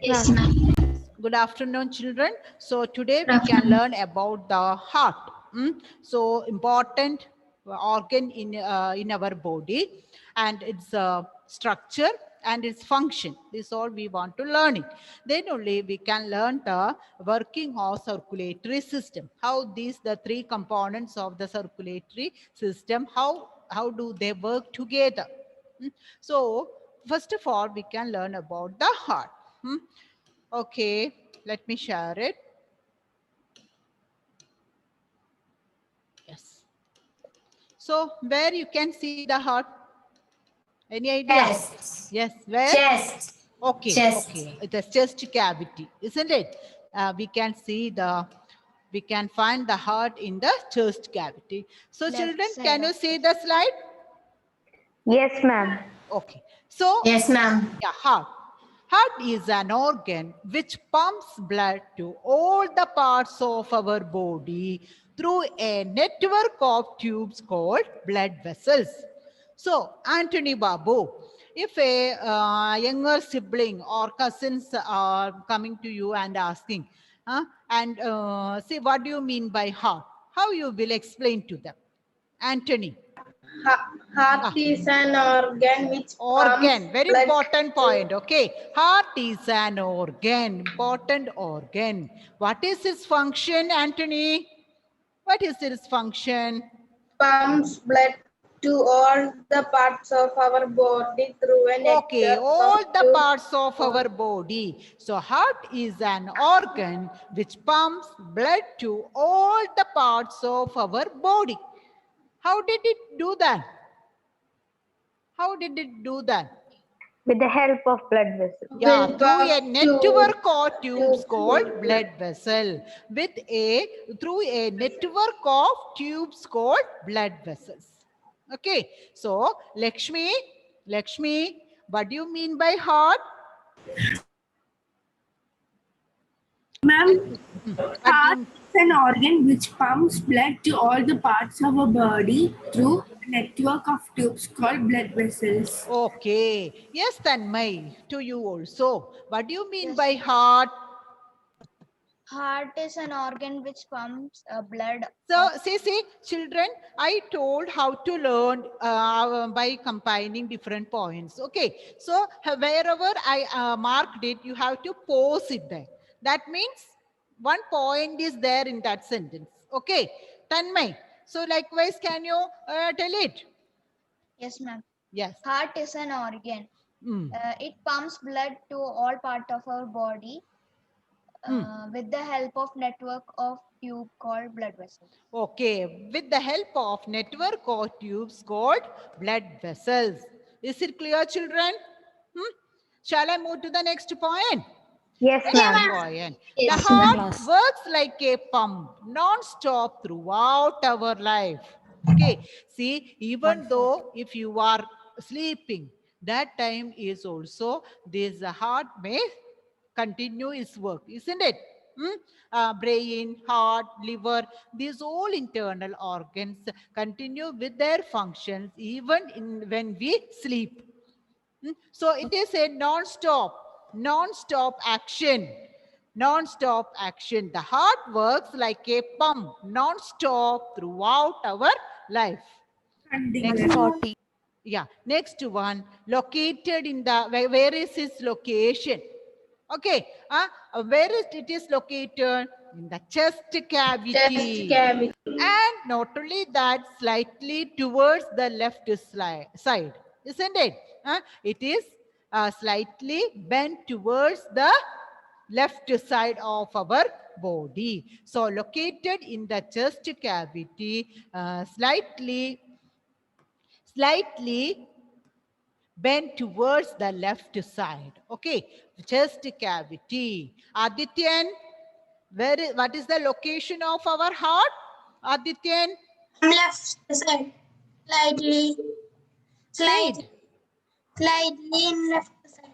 Yes, ma'am. Good afternoon, children. So today Good we can afternoon. learn about the heart. So important organ in our body, and its structure and its function. This all we want to learn it. Then only we can learn the working of circulatory system. How these the three components of the circulatory system. How do they work together? So first of all, we can learn about the heart. Okay, let me share it. Yes. So where you can see the heart? Any idea? Chest. Yes, where? Chest. Okay, Chest. okay. The chest cavity, isn't it? We can find the heart in the chest cavity. So Left children, side can you of see chest. the slide? Yes, ma'am. Okay. So Yes, ma'am. yeah, heart. Heart is an organ which pumps blood to all the parts of our body through a network of tubes called blood vessels. So, Anthony Babu, if a younger sibling or cousins are coming to you and asking, say, what do you mean by heart? How you will explain to them? Anthony. Heart Ah. is an organ which pumps Organ, very blood important to point. Okay, heart is an organ, important organ. What is its function, Anthony? What is its function? pumps blood to all the parts of our body through a Okay, network of all the tubes. parts of our body. So heart is an organ which pumps blood to all the parts of our body. How did it do that? How did it do that? With the help of blood vessels. Yeah, With through a tube, network of tubes tubes called called blood vessel. Through a network of tubes called blood vessels. Okay, so Lakshmi, what do you mean by heart? Ma'am, What do heart you, is an organ which pumps blood to all the parts of our body through a network of tubes called blood vessels. okay, yes, Tanmay, to you also. What do you mean Yes. by heart? Heart is an organ which pumps blood. So, see, children, I told how to learn by combining different points. Okay, so wherever I marked it, you have to pause it there. That means one point is there in that sentence. Okay, Tanmay. So, likewise, can you tell it? Yes, ma'am. Yes. Heart is an organ. Mm. It pumps blood to all part of our body with the help of network of tube called blood vessels. Okay, with the help of network or tubes called blood vessels. Is it clear, children? Shall I move to the next point? Yes, Next ma'am. point. The Yes, heart ma'am. works like a pump, non-stop throughout our life. Okay, see, even though if you are sleeping, that time is also this heart may continue its work, isn't it? Brain, heart, liver, these all internal organs continue with their functions even when we sleep. So it is a non-stop action. Non-stop action. The heart works like a pump, non-stop throughout our life. Next, 40. yeah, next one, located in the, where is its location? Okay, where is it is located? In the chest chest cavity. cavity. And not only that, slightly towards the left side, isn't it? It is slightly bent towards the left side of our body. So located in the chest cavity, slightly bent towards the left side. Okay, chest cavity. Adityan, what is the location of our heart? Adityan, Left side. Slightly. say it. Slightly. Slightly in left side.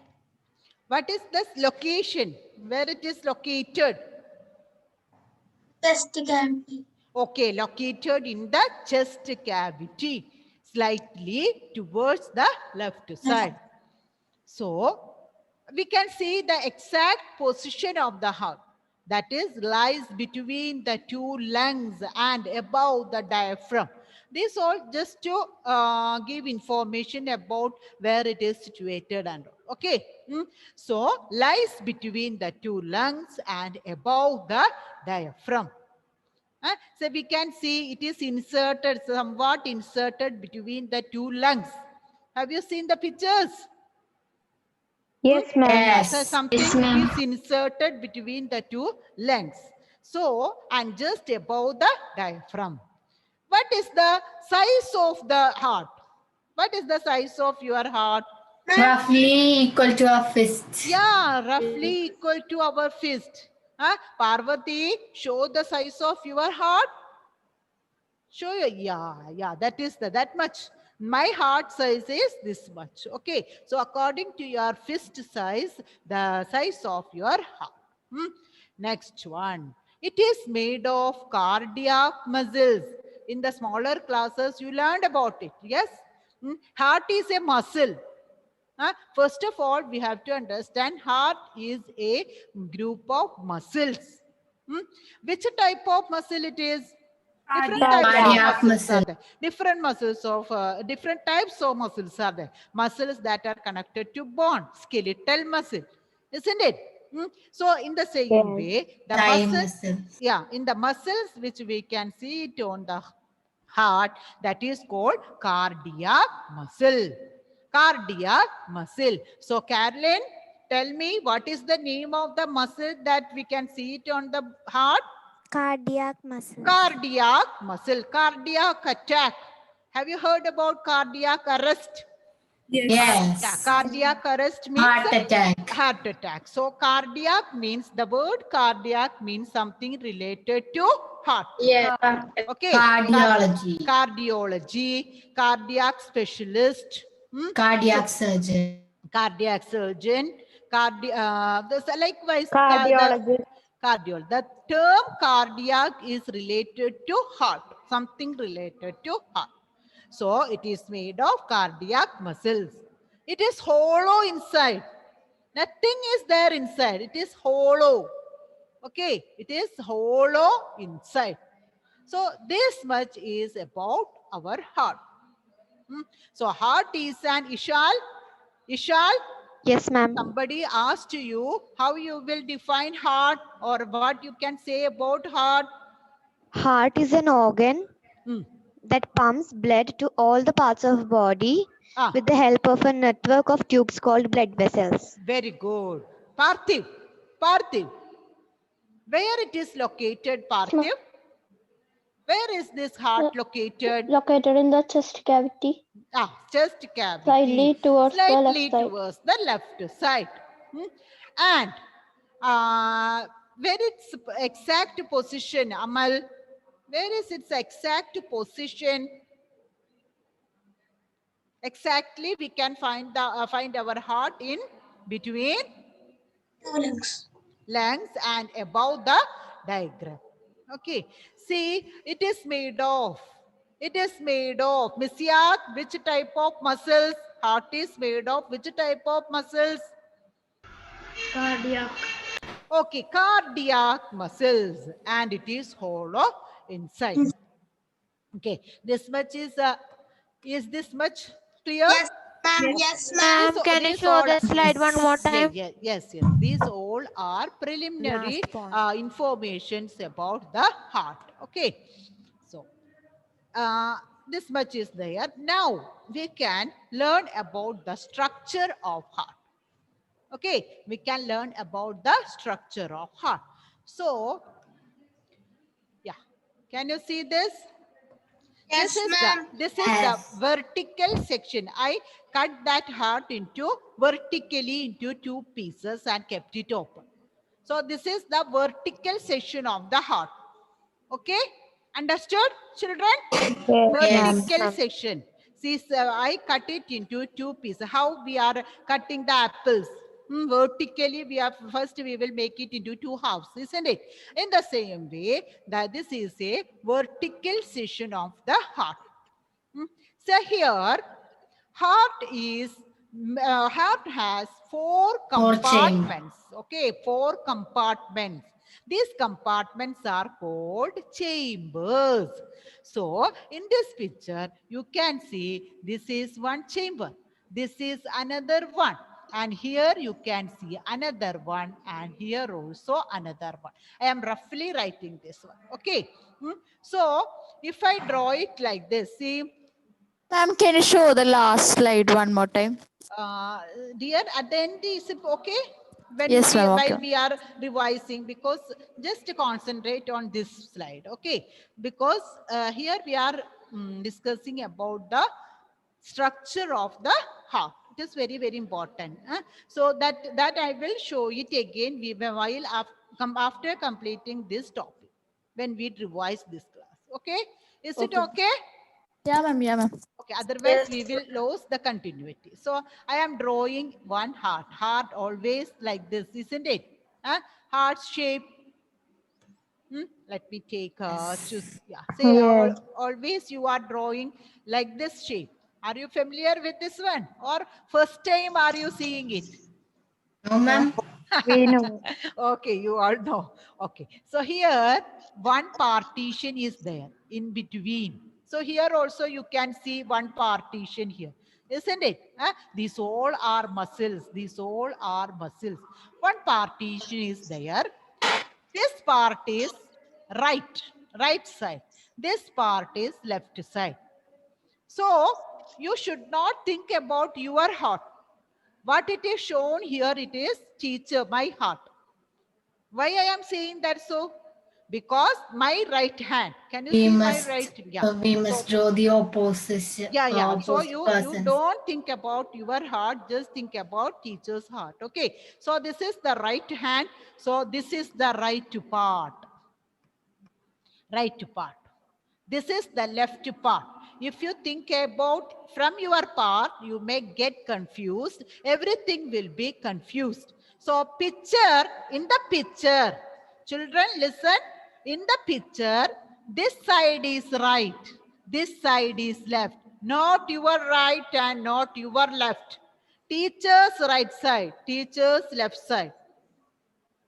What is this location? Where it is located? Chest cavity. Okay, located in the chest cavity, slightly towards the left side. So, we can see the exact position of the heart. That is, lies between the two lungs and above the diaphragm. This all just to give information about where it is situated and all. Okay. So lies between the two lungs and above the diaphragm. So we can see it is inserted, somewhat inserted between the two lungs. Have you seen the pictures? Yes, ma'am. So something is inserted between the two lungs. So, and just above the diaphragm. What is the size of the heart? What is the size of your heart? Roughly equal to a fist. Yeah, roughly equal to our fist. Parvati, show the size of your heart. Show you. Yeah, that is that much. My heart size is this much. Okay, so according to your fist size, the size of your heart. Next one. It is made of cardiac muscles. In the smaller classes, you learned about it. Yes? Heart is a muscle. First of all, we have to understand heart is a group of muscles. Which type of muscle it is? Different types of Cardiac muscles are muscle. there. Different muscles of different types of muscles are there. Muscles that are connected to bone, skeletal muscle, isn't it? So in the same Yes. way, the Thigh muscles, muscles. yeah, in the muscles which we can see it on the heart, that is called cardiac muscle. Cardiac muscle. So Carolyn, tell me what is the name of the muscle that we can see it on the heart? Cardiac muscle. Cardiac muscle. Cardiac attack. Have you heard about cardiac arrest? Yes. Yeah, Yes. cardiac arrest means Heart attack. heart attack. So cardiac means, the word cardiac means something related to heart. Yeah. Okay. Cardiology. Cardiology, cardiac specialist, Cardiac surgeon. cardiac surgeon, likewise Cardiologist. cardiol. The term cardiac is related to heart, something related to heart. So it is made of cardiac muscles. It is hollow inside. Nothing is there inside. It is hollow. Okay, it is hollow inside. So this much is about our heart. So heart is an Ishal. Ishal, Yes, ma'am. somebody asked you how you will define heart or what you can say about heart. Heart is an organ Hmm. that pumps blood to all the parts of body Ah, with the help of a network of tubes called blood vessels. very good. Parthiv, Parthiv, where it is located, Parthiv? Where is this heart located? Located in the chest cavity, Chest cavity. slightly towards the Slightly left side. towards the left side. And where its exact position, Amal? Where is its exact position? Exactly, we can find our heart in between Two lungs. lungs and above the diagram. Okay, see, it is made of. It is made of. Misyak, which type of muscles? Heart is made of which type of muscles? Cardiac. Okay, cardiac muscles, and it is hollow inside. Okay, this much is this much clear? Yes, ma'am. Yes, ma'am. Ma'am, can you These show all- the slide one more time? Yes. These all are preliminary Last point. informations about the heart. Okay, so this much is there. Now we can learn about the structure of heart. Okay, we can learn about the structure of heart. So, yeah, can you see this? Yes, ma'am. This is Yes. the vertical section. I cut that heart into vertically into two pieces and kept it open. So this is the vertical section of the heart. Okay, understood, children? Yes, ma'am. Vertical section. See, so I cut it into two pieces. How we are cutting the apples? Vertically, we will make it into two halves, isn't it? In the same way, that this is a vertical section of the heart. So here, heart is Heart has four Four compartments. Okay, four compartments. These compartments are called chambers. So in this picture, you can see this is one chamber. This is another one. And here you can see another one, and here also another one. I am roughly writing this one. Okay. So if I draw it like this, see, Ma'am, can you show the last slide one more time? dear, at the end, is it okay? When Yes, ma'am, while okay. we are revising, because just concentrate on this slide, okay? Because here we are discussing about the structure of the heart. It is very, very important. So that I will show it again while after completing this topic, when we revise this class. Okay? Is it okay? Yeah, ma'am. Yeah, ma'am. Okay, otherwise we will lose the continuity. So I am drawing one heart. Heart always like this, isn't it? Heart shape. Let me take choose. Yeah. Say Yes. always you are drawing like this shape. Are you familiar with this one? Or first time are you seeing it? No, ma'am. We know. Okay, you all know. Okay. So here one partition is there in between. So here also you can see one partition here, isn't it? These all are muscles. These all are muscles. One partition is there. This part is right side. This part is left side. So you should not think about your heart. What it is shown here, it is teacher, my heart. Why I am saying that so? Because my right hand. Can you We see must, my right? Yeah. we must draw the opposition. Yeah. So Opposite you persons. don't think about your heart, just think about teacher's heart. Okay. So this is the right hand. So this is the right part. Right part. This is the left part. If you think about from your part, you may get confused. Everything will be confused. So picture, in the picture, children listen, in the picture, this side is right, this side is left, not your right and not your left. Teacher's right side, teacher's left side.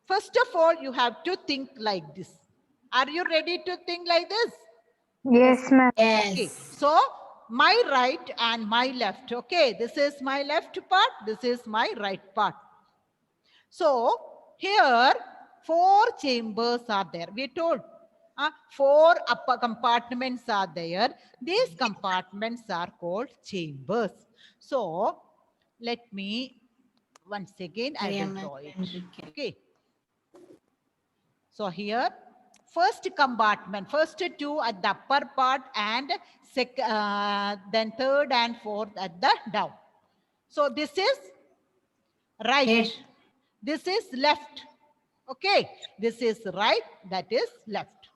First of all, you have to think like this. Are you ready to think like this? Yes, ma'am. Okay, Yes. so my right and my left. Okay, this is my left part, this is my right part. So here 4 chambers are there. We told 4 upper compartments are there. These compartments are called chambers. So let me once again I will draw it. Okay. So here first compartment, first 2 at the upper part and then third and fourth at the down. So this is right. Yes. This is left. Okay. This is right. That is left.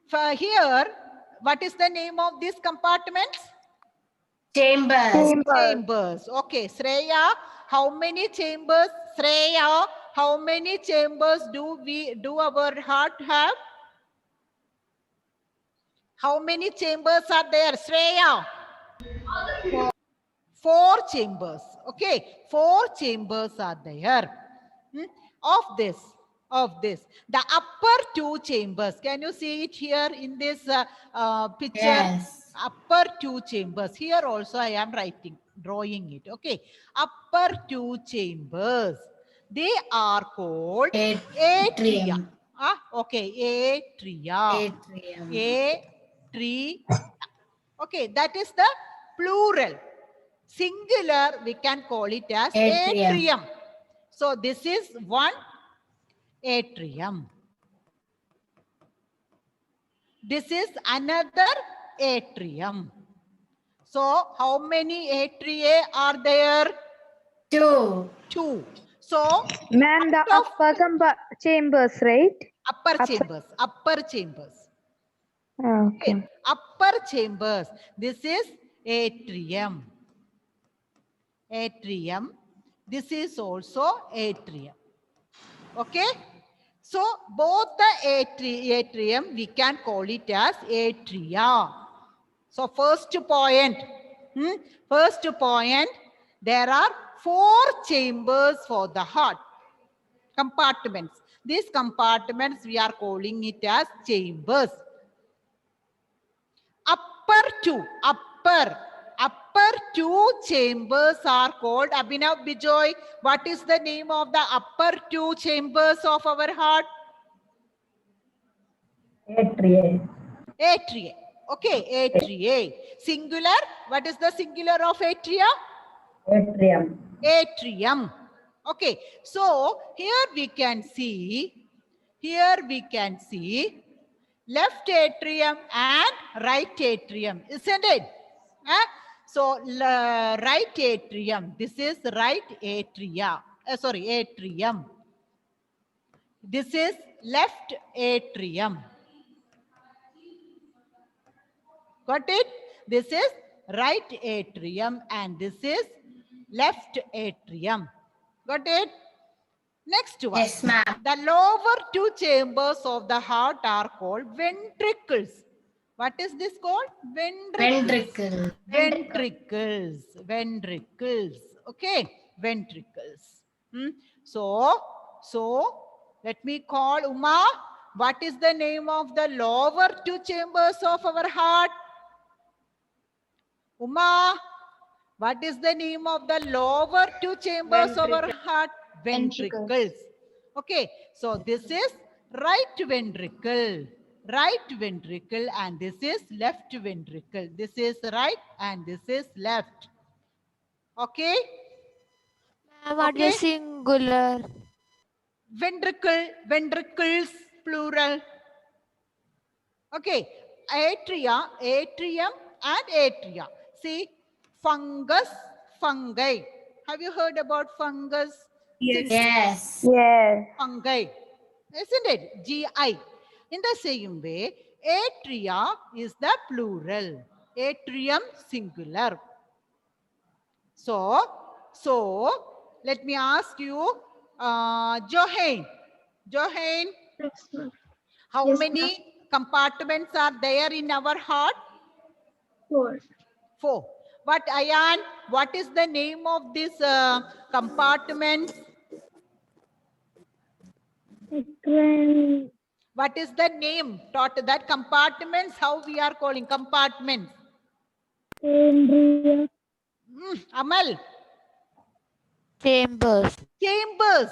For here, what is the name of these compartments? Chambers. Chambers. Okay. Shreya, how many chambers? Shreya, how many chambers do our heart have? How many chambers are there? Shreya? 4 chambers. Okay. 4 chambers are there. Of this. The upper 2 chambers. Can you see it here in this picture? Yes. Upper 2 chambers. Here also I am drawing it. Okay. Upper 2 chambers. They are called Atrium. Okay. Atria. Atrium. Atria. Okay. That is the plural. Singular, we can call it as atrium. So this is one atrium. This is another atrium. So how many atria are there? 2. 2. So Ma'am, the upper chambers, right? Upper chambers. Okay. Upper chambers. This is atrium. This is also atrium. Okay. So both the atrium, we can call it as atria. So first point, There are 4 chambers for the heart. Compartments. These compartments we are calling it as chambers. Upper 2 chambers are called, Abhinav, Bijoy, what is the name of the upper 2 chambers of our heart? Atria. Atria. Okay, atria. Singular, what is the singular of atria? Atrium. Atrium. Okay, so here we can see left atrium and right atrium, isn't it? Huh? So right atrium, this is right atria. Atrium. This is left atrium. Got it? This is right atrium and this is left atrium. Got it? Next one. Yes, ma'am. The lower 2 chambers of the heart are called ventricles. What is this called? Ventricle. Ventricles. Okay, ventricles. So let me call Uma. What is the name of the lower 2 chambers of our heart? Uma, what is the name of the lower 2 chambers of our heart? Ventricles. Okay, so this is right ventricle, and this is left ventricle. This is right and this is left. Okay? What is singular? Ventricles, plural. Okay, atrium and atria. See, fungus, fungi. Have you heard about fungus? Yes. Yes. Fungi, isn't it? GI. In the same way, atria is the plural, atrium singular. So let me ask you, Johann, how many compartments are there in our heart? 4. 4. But Ayan, what is the name of this compartment? What is the name? Taught that compartments, how we are calling compartments? Amal? Chambers. Chambers.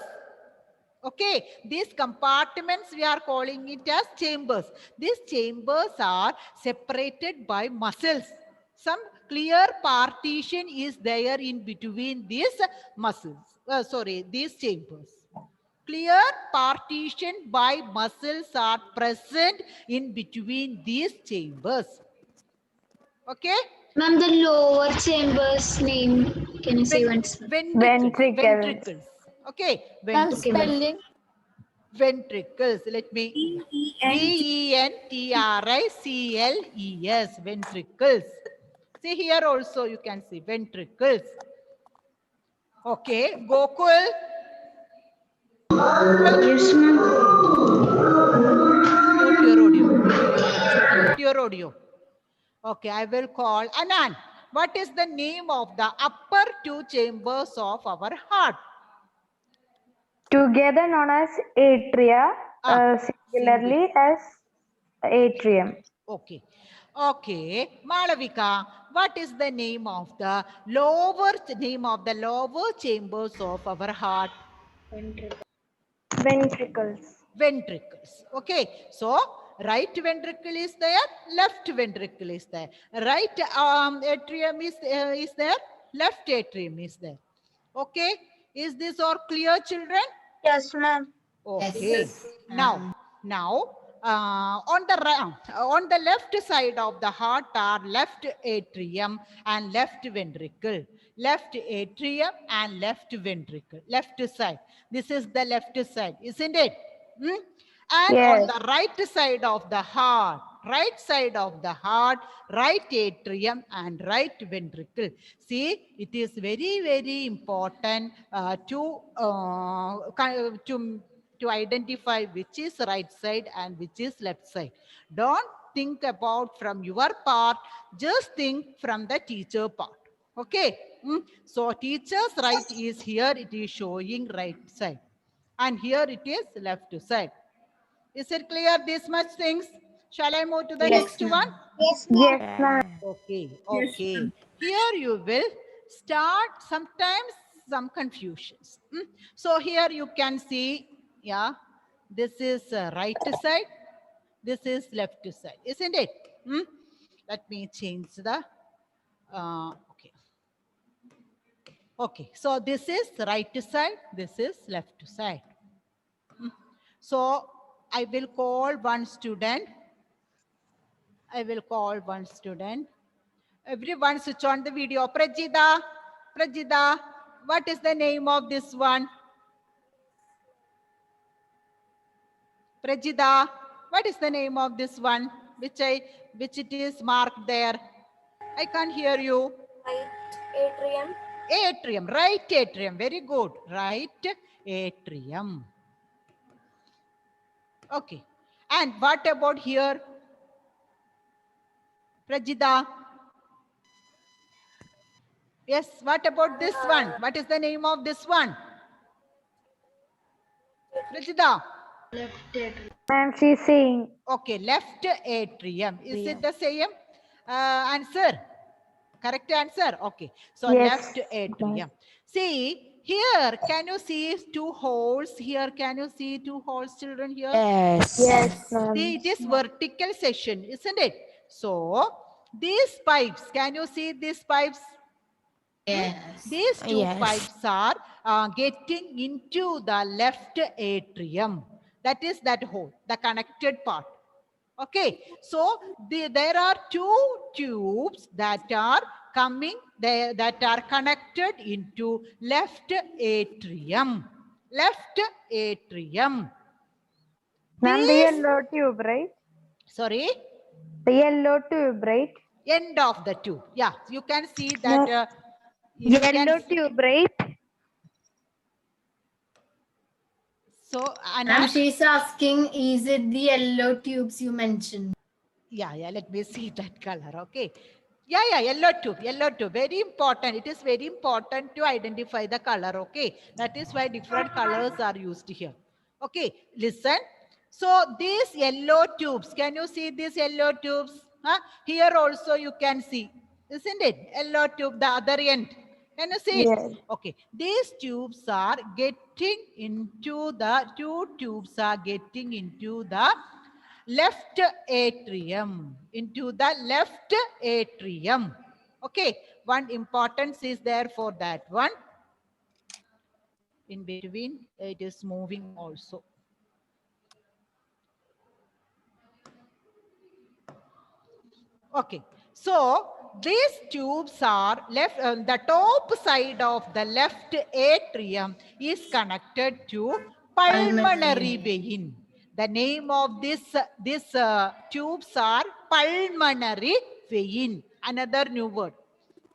Okay, these compartments we are calling it as chambers. These chambers are separated by muscles. Some clear partition is there in between these muscles. These chambers. Clear partition by muscles are present in between these chambers. Okay? Ma'am, the lower chamber's name, can you say once? Ventricles. Okay. Spelling. Ventricles. Let me. Ventricles. Ventricles. See here also you can see ventricles. Okay. Gokul. Yes, ma'am. Mute your audio. Okay, I will call Anand. What is the name of the upper 2 chambers of our heart? Together known as atria, singularly as atrium. Okay. Okay. Malavika, what is the name of the lower chambers of our heart? Ventricles. Ventricles. Okay. So right ventricle is there, left ventricle is there. Right atrium is there, left atrium is there. Okay. Is this all clear, children? Yes, ma'am. Okay. Yes. Now, on the left side of the heart are left atrium and left ventricle. Left atrium and left ventricle. Left side. This is the left side, isn't it? And yes. On the right side of the heart, right atrium and right ventricle. See, it is very, very important to identify which is right side and which is left side. Don't think about from your part, just think from the teacher part. Okay. So teacher's right is here. It is showing right side. And here it is left side. Is it clear this much things? Shall I move to the Yes, next ma'am. one? Yes, ma'am. Yes, ma'am. Okay. Yes, Okay. ma'am. Here you will start sometimes some confusions. So here you can see, yeah, this is right side. This is left side, isn't it? Let me change the, okay. Okay, so this is right side, this is left side. So I will call one student. I will call one student. Everyone switch on the video. Prajida, Prajida, what is the name of this one? Prajida, what is the name of this one? Which it is marked there? I can't hear you. Atrium. Atrium, right atrium. Very good. Right atrium. Okay. And what about here? Prajida. Yes, what about this one? What is the name of this one? Prajida. Ma'am, she's saying. Okay, left atrium. Is it the same answer? Correct answer? Okay. So Yes, left atrium. See, here, can you see two holes? Here, can you see two holes, children, here? Yes. Yes, ma'am. See, it is vertical section, isn't it? So, these pipes, can you see these pipes? Yes. These two Yes. pipes are getting into the left atrium. That is that hole, the connected part. Okay, so there are two tubes that are coming there, that are connected into left atrium. Left atrium. Ma'am, the These, yellow tube, right? sorry, The yellow tube, right? end of the tube. Yeah, you can see that. No. You can Yellow tube, right? So, Ma'am, Anas, she's asking, is it the yellow tubes you mentioned? yeah, let me see that color. Okay. Yeah, yellow tube, very important. It is very important to identify the color. Okay. That is why different colors are used here. Okay. Listen. So these yellow tubes, can you see these yellow tubes? Huh? Here also you can see, isn't it? Yellow tube, the other end. Can you see? Yes. Okay. These tubes are getting into the, two tubes are getting into the left atrium, into the left atrium. Okay, one importance is there for that one. In between, it is moving also. Okay, so these tubes are left, the top side of the left atrium is connected to pulmonary vein. The name of this tubes are pulmonary vein. Another new word.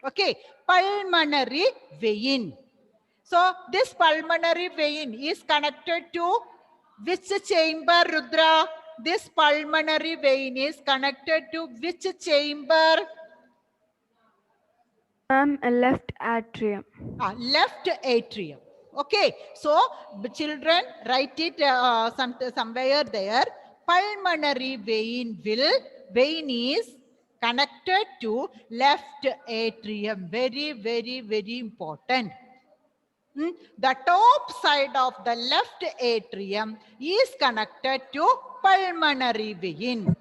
Okay, pulmonary vein. So this pulmonary vein is connected to which chamber, Rudra? This pulmonary vein is connected to which chamber? Left atrium. Left atrium. Okay, so children, write it somewhere there. Pulmonary vein is connected to left atrium. Very, very, very important. The top side of the left atrium is connected to pulmonary vein.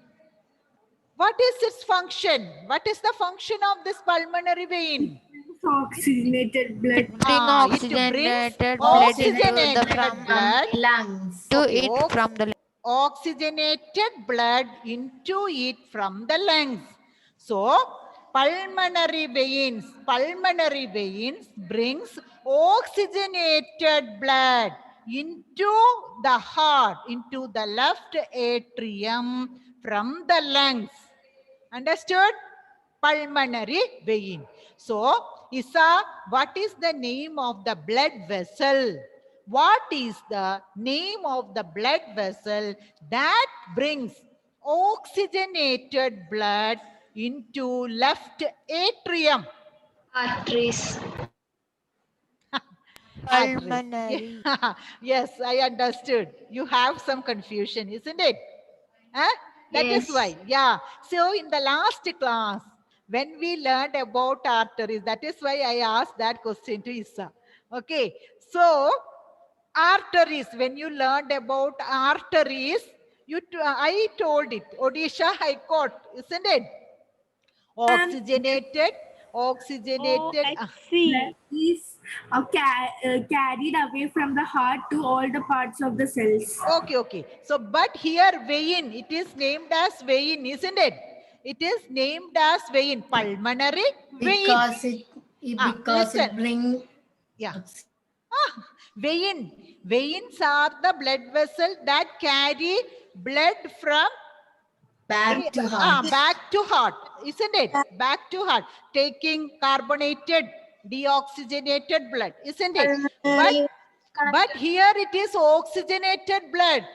What is its function? What is the function of this pulmonary vein? Oxygenated blood. Bring It brings oxygenated blood into oxygenated the blood lungs. to Okay, it from the oxygenated blood into it from the lungs. So, pulmonary veins brings oxygenated blood into the heart, into the left atrium from the lungs. Understood? Pulmonary vein. So, Isa, what is the name of the blood vessel? What is the name of the blood vessel that brings oxygenated blood into left atrium? Arteries. Arteries. Pulmonary. Yes, I understood. You have some confusion, isn't it? Huh? That is Yes. why. Yeah. So in the last class, when we learned about arteries, that is why I asked that question to Issa. Okay. So arteries, when you learned about arteries, I told it. Odisha High Court, isn't it? Oxygenated, oxygenated. Blood is carried away from the heart to all the parts of the cells. Okay, okay. So, but here vein, it is named as vein, isn't it? It is named as vein, pulmonary vein. Because because listen. it bring Yeah. Vein. Veins are the blood vessel that carry blood from back to heart. back to heart, isn't it? Back to heart, taking carbonated, deoxygenated blood, isn't it? But here it is oxygenated blood.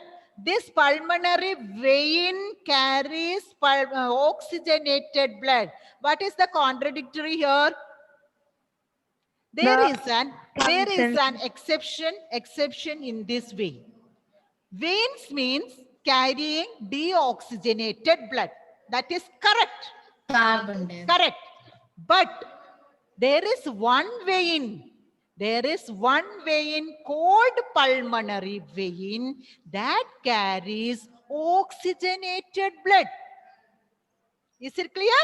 This pulmonary vein carries oxygenated blood. What is the contradictory here? There is an exception in this vein. Veins means carrying deoxygenated blood. That is correct. Carbon dioxide. Correct. But there is one vein. There is one vein called pulmonary vein that carries oxygenated blood. Is it clear?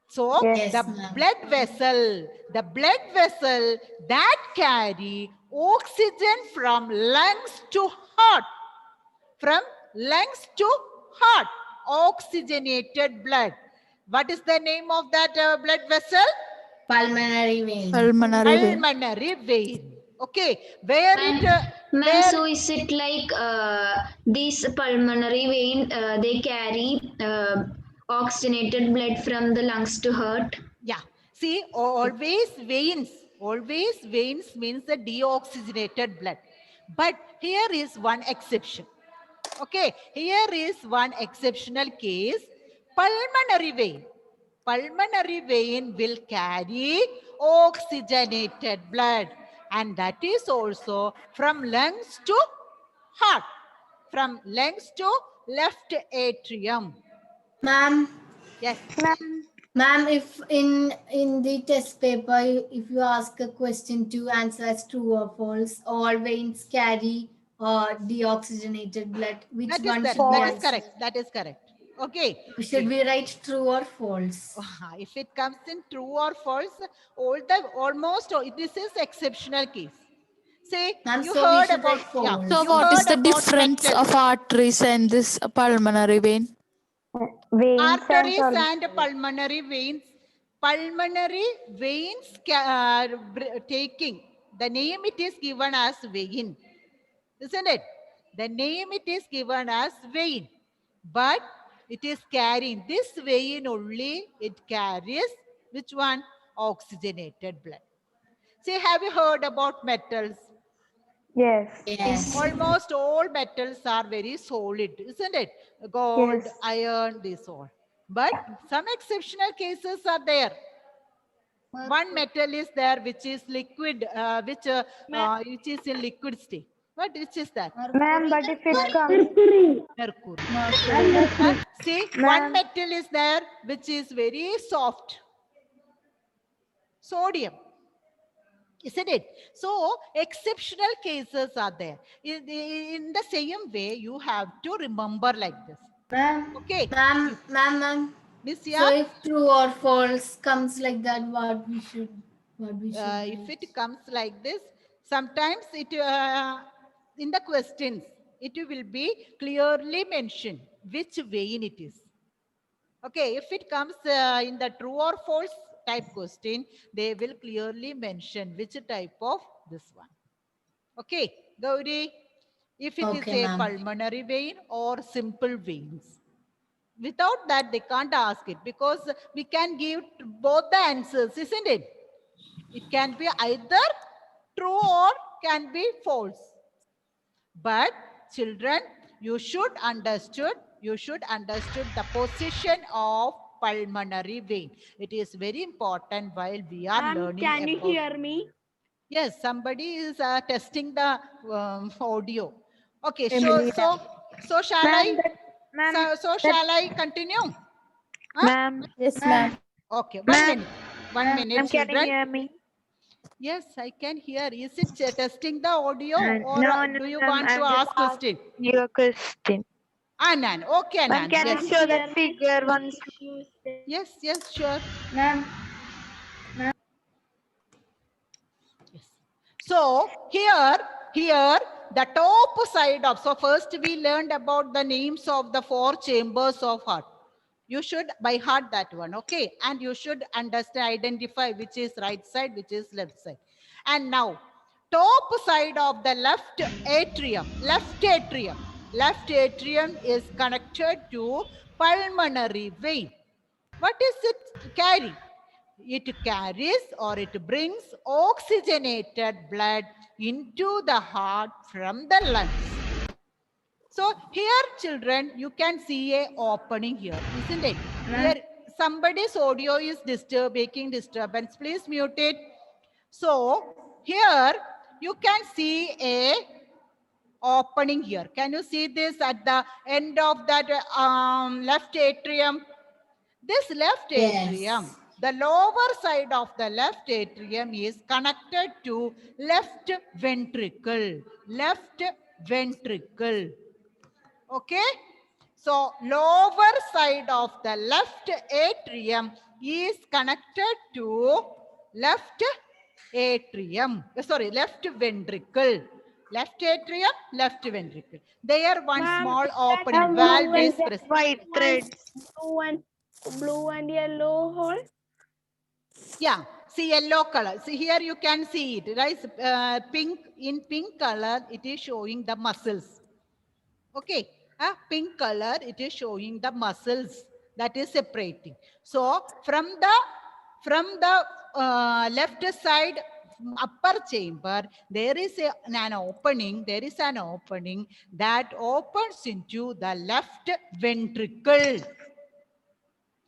So Yes, the ma'am. blood vessel that carry oxygen from lungs to heart, oxygenated blood. What is the name of that blood vessel? Pulmonary vein. Pulmonary vein. Pulmonary vein. Okay, where it Ma'am, so is it like this pulmonary vein, they carry oxygenated blood from the lungs to heart? Yeah. See, always veins means the deoxygenated blood. But here is one exception. Okay, here is one exceptional case. Pulmonary vein. Pulmonary vein will carry oxygenated blood. And that is also from lungs to heart. From lungs to left atrium. Ma'am, Yes. ma'am, if in the test paper, if you ask a question to answer as true or false, all veins carry deoxygenated blood. Which That one is, should we that is answer? correct. That is correct. Okay. Should we write true or false? If it comes in true or false, this is exceptional case. Say Ma'am, you so we heard should about write false. So you what is heard the about difference metal. of arteries and this pulmonary vein? Veins Arteries and and pulmonary veins. Pulmonary veins taking the name it is given as vein, isn't it? The name it is given as vein, but it is carrying this vein only. It carries which one? Oxygenated blood. Say, have you heard about metals? yes. Yes. Almost all metals are very solid, isn't it? Gold, Yes. iron, this all. But some exceptional cases are there. One metal is there which is liquid, which is in liquid state. But which is that? Ma'am, but if it comes, Mercury. See, one Ma'am. metal is there which is very soft. Sodium. Isn't it? So, exceptional cases are there. In the same way, you have to remember like this. Ma'am, Okay. ma'am. Miss So Ya, if true or false comes like that, what we should if write? it comes like this, sometimes it in the questions, it will be clearly mentioned which vein it is. Okay, if it comes in the true or false type question, they will clearly mention which type of this one. Okay, Gauri, if it is Okay, a ma'am. pulmonary vein or simple veins. Without that, they can't ask it because we can give both the answers, isn't it? It can be either true or can be false. But children, you should understood the position of pulmonary vein. It is very important while we are learning Can you about. hear me? Yes, somebody is testing the audio. Okay, Emily. so shall I? So shall I continue? Huh? Ma'am, Yes, ma'am. Okay, Ma'am. 1 minute, Ma'am, can you children. hear me? Yes, I can hear. Is it testing the audio or No, do you ma'am, want to I'm just ask question? asking you a question. Anand, okay, Ma'am, Anand. can you Yes. show that figure once? Yes, sure. Ma'am. Yes. So here, the top side of, so first we learned about the names of the 4 chambers of heart. You should by heart that one, okay? And you should understand, identify which is right side, which is left side. And now, top side of the left atrium is connected to pulmonary vein. What is it carry? It carries or it brings oxygenated blood into the heart from the lungs. So here, children, you can see a opening here, isn't it? Here, somebody's audio is making disturbance. Please mute it. So here, you can see a opening here. Can you see this at the end of that left atrium? This left atrium, the lower side of the left atrium is connected to left ventricle. Okay. So lower side of the left atrium is connected to left ventricle. Left atrium, left ventricle. There one small opening valve is present. White thread. Blue and yellow hole. Yeah, see yellow color. See here you can see it, right? Pink color, it is showing the muscles. Okay, pink color, it is showing the muscles that is separating. So from the left side upper chamber, there is an opening. There is an opening that opens into the left ventricle.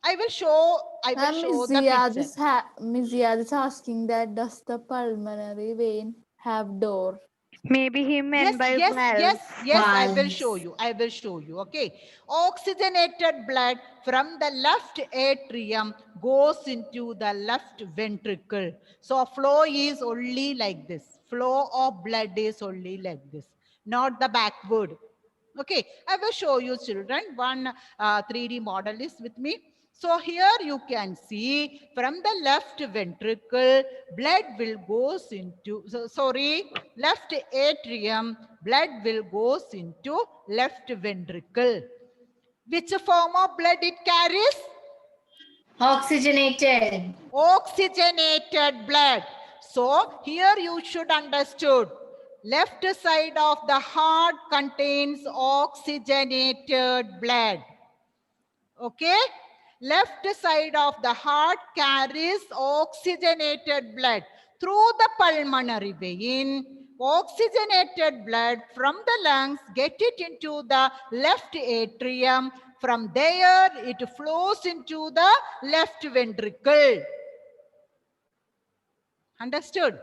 I will show the picture. Miss Ziyad is asking that does the pulmonary vein have door? Maybe he meant by valve. Yes, I will show you. Okay. Oxygenated blood from the left atrium goes into the left ventricle. So flow is only like this. Flow of blood is only like this, not the backward. Okay, I will show you, children. One 3D model is with me. So here you can see from the left ventricle, blood will goes into, left atrium, blood will goes into left ventricle. Which form of blood it carries? Oxygenated. Oxygenated blood. So here you should understood. Left side of the heart contains oxygenated blood. Okay? Left side of the heart carries oxygenated blood through the pulmonary vein. Oxygenated blood from the lungs get it into the left atrium. From there, it flows into the left ventricle. Understood?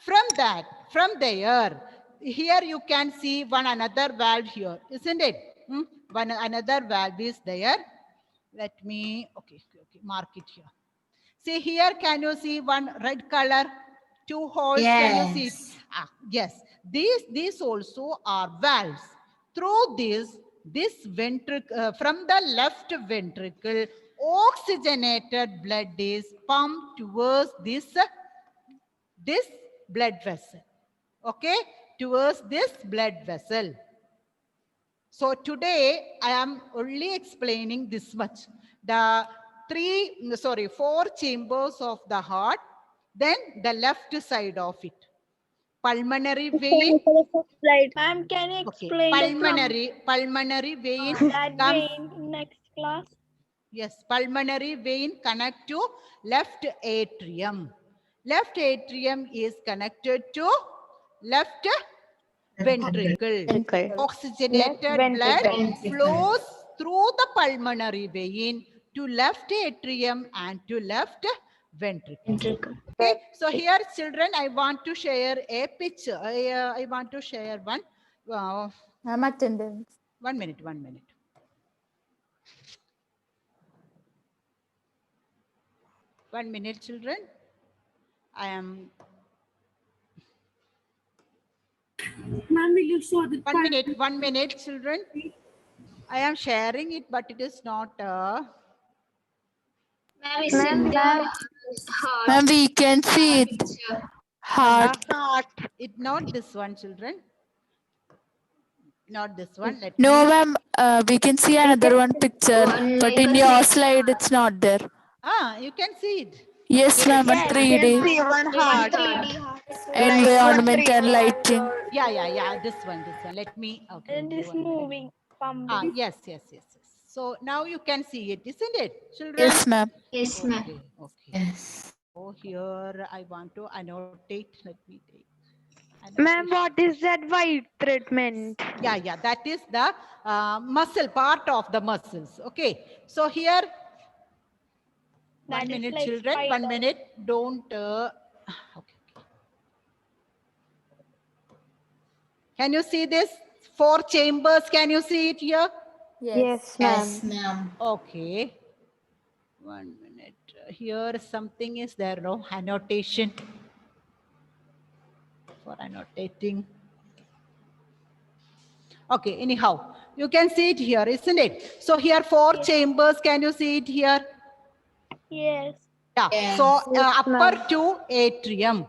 From there, here you can see another valve here, isn't it? Another valve is there. Let me, okay, mark it here. See here, can you see one red color? 2 holes, can you see it? Yes, these also are valves. Through this ventricle, from the left ventricle, oxygenated blood is pumped towards this blood vessel. Okay, towards this blood vessel. So today I am only explaining this much. The 4 chambers of the heart, then the left side of it. Pulmonary vein. Ma'am, can you explain Pulmonary vein that comes, vein next class? Yes, pulmonary vein connect to left atrium. Left atrium is connected to left ventricle. Oxygenated blood flows through the pulmonary vein to left atrium and to left ventricle. Ventricle. Okay, so here children, I want to share a picture. I want to share one. I'm attendance. 1 minute, 1 minute. One minute, children. I am. Ma'am, will you show the 1 minute, children. I am sharing it, but it is not. Ma'am, is in the heart. Ma'am, we can see it. Picture. Heart. It not this one, children. Not this one. Let No, me. ma'am, we can see another one picture, One but like in a your six slide, it's not there. You can see it. Yes, ma'am, Yes, 3D. see one heart. Environment and lighting. Yeah. This one. Let me. Okay. And it's 1 minute. moving. Pumping. Yes. So now you can see it, isn't it, children? Yes, ma'am. Yes, ma'am. Okay. Yes. So here I want to annotate. Let me take. Ma'am, what is that white thread meant? Yeah. That is the muscle, part of the muscles. Okay. So here, That 1 is minute, like children. spider. 1 minute. Don't. Okay. Can you see this? 4 chambers. Can you see it here? Yes, ma'am. Yes, ma'am. Okay. 1 minute. Here something is there. No annotation for annotating. Okay. Anyhow, you can see it here, isn't it? So here 4 chambers. Can you see it here? Yes. Yeah. Yes. So Yes, upper ma'am. to atrium,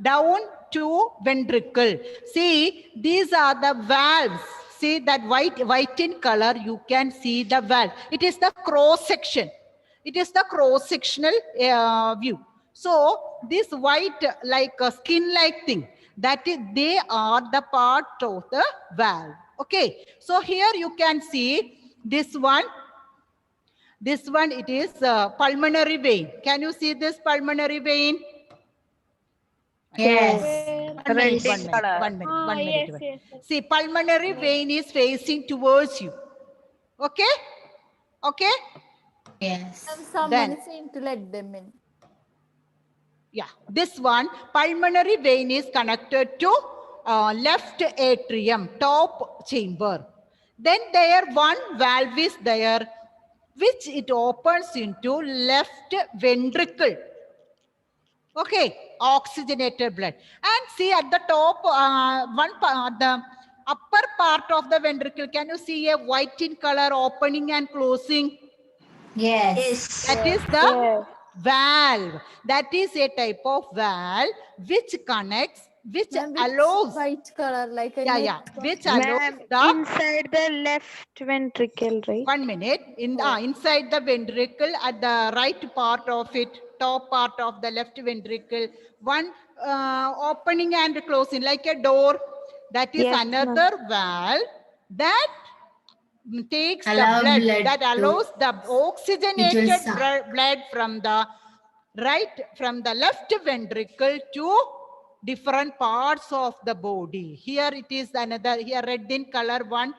down to ventricle. See, these are the valves. See that white in color. You can see the valve. It is the cross section. It is the cross sectional view. So this white like a skin like thing, that is, they are the part of the valve. Okay. So here you can see this one. This one, it is pulmonary vein. Can you see this pulmonary vein? Yes. Where? Red One in minute, color. 1 minute, Ah, 1 minute. yes. See, pulmonary vein is facing towards you. Okay? Okay? Yes. And someone Then- is saying to let them in. Yeah, this one, pulmonary vein is connected to left atrium, top chamber. Then there one valve is there, which it opens into left ventricle. Okay, oxygenated blood. And see at the top, the upper part of the ventricle, can you see a white in color opening and closing? Yes. Yes. That is the valve. That is a type of valve which connects, which Ma'am, it's allows, white color like a which allows Ma'am, the, inside the left ventricle, right? 1 minute, inside the ventricle at the right part of it, top part of the left ventricle, one opening and closing like a door. That is Yes, another valve that takes Allow the blood, blood that to- allows the oxygenated suck. blood from the from the left ventricle to different parts of the body. Here it is another, here red in color, one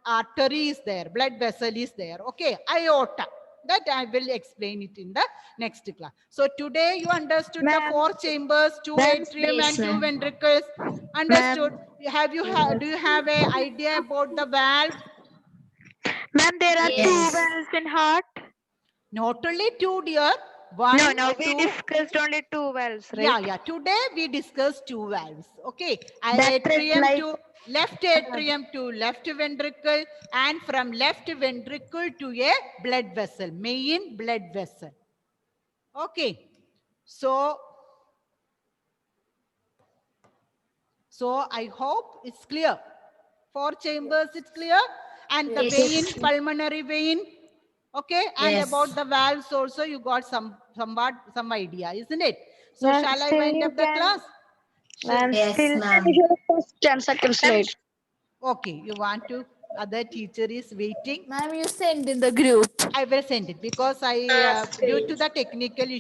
artery is there, blood vessel is there. Okay, aorta. That I will explain it in the next class. So today you understood the 4 chambers, 2 atrium yes, and 2 ma'am. ventricles. Understood? Do you have an idea about the valve? Ma'am, there are Yes. 2 valves in heart. Not only 2, dear. 1, No, now we 2. discussed only 2 valves, right? Yeah. Today we discussed 2 valves. Okay. That is Atrium like- to left atrium to left ventricle, and from left ventricle to a blood vessel, main blood vessel. Okay. So I hope it's clear. 4 chambers, it's clear. And the Yes. vein, pulmonary vein. Okay. And Yes. about the valves also, you got some idea, isn't it? So Ma'am, shall I still wind you up the can- class? Ma'am, Yes, still ma'am. first 10 second slide. Okay. You want to, other teacher is waiting. Ma'am, you send in the group. I will send it because due to the technical issue.